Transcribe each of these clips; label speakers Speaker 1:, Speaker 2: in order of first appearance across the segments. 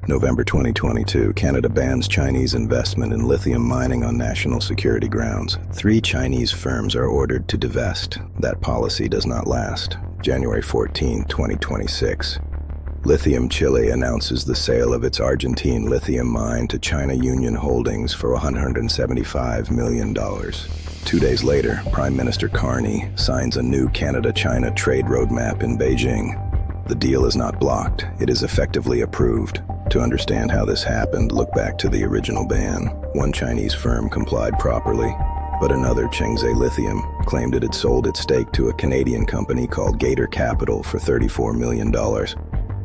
Speaker 1: November 2022, Canada bans Chinese investment in lithium mining on national security grounds. 3 Chinese firms are ordered to divest. That policy does not last. January 14, 2026. Lithium Chile announces the sale of its Argentine lithium mine to China Union Holdings for $175 million. 2 days later, Prime Minister Carney signs a new Canada-China trade roadmap in Beijing. The deal is not blocked, it is effectively approved. To understand how this happened, look back to the original ban. One Chinese firm complied properly, but another, Chengze Lithium, claimed it had sold its stake to a Canadian company called Gator Capital for $34 million.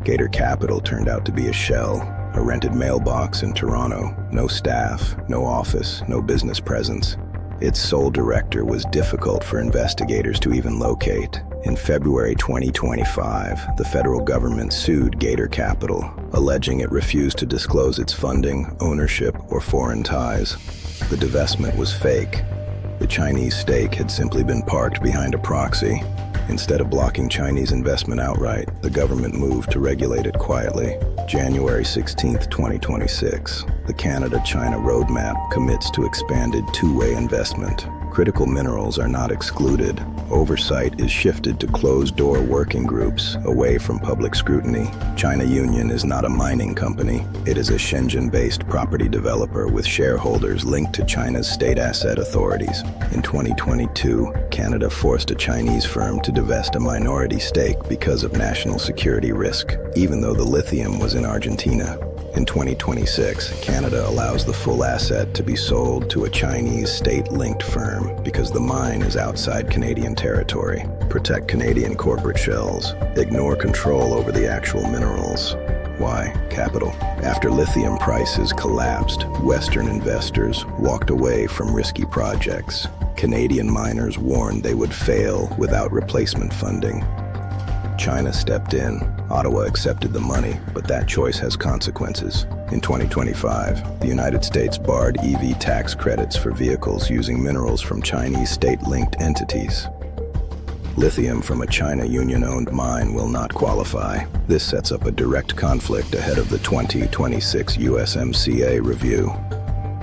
Speaker 1: Gator Capital turned out to be a shell, a rented mailbox in Toronto. No staff, no office, no business presence. Its sole director was difficult for investigators to even locate. In February 2025, the federal government sued Gator Capital, alleging it refused to disclose its funding, ownership, or foreign ties. The divestment was fake. The Chinese stake had simply been parked behind a proxy. Instead of blocking Chinese investment outright, the government moved to regulate it quietly. January 16, 2026, the Canada-China roadmap commits to expanded two-way investment. Critical minerals are not excluded. Oversight is shifted to closed-door working groups, away from public scrutiny. China Union is not a mining company. It is a Shenzhen-based property developer with shareholders linked to China's state asset authorities. In 2022, Canada forced a Chinese firm to divest a minority stake because of national security risk, even though the lithium was in Argentina. In 2026, Canada allows the full asset to be sold to a Chinese state-linked firm because the mine is outside Canadian territory. Protect Canadian corporate shells. Ignore control over the actual minerals. Why? Capital. After lithium prices collapsed, Western investors walked away from risky projects. Canadian miners warned they would fail without replacement funding. China stepped in. Ottawa accepted the money, but that choice has consequences. In 2025, the United States barred EV tax credits for vehicles using minerals from Chinese state-linked entities. Lithium from a China Union-owned mine will not qualify. This sets up a direct conflict ahead of the 2026 USMCA review.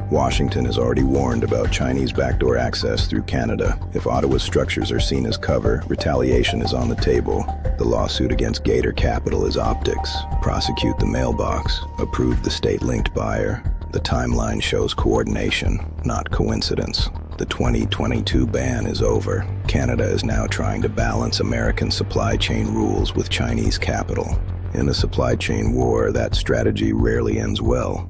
Speaker 1: Washington has already warned about Chinese backdoor access through Canada. If Ottawa's structures are seen as cover, retaliation is on the table. The lawsuit against Gator Capital is optics. Prosecute the mailbox. Approve the state-linked buyer. The timeline shows coordination, not coincidence. The 2022 ban is over. Canada is now trying to balance American supply chain rules with Chinese capital. In a supply chain war, that strategy rarely ends well.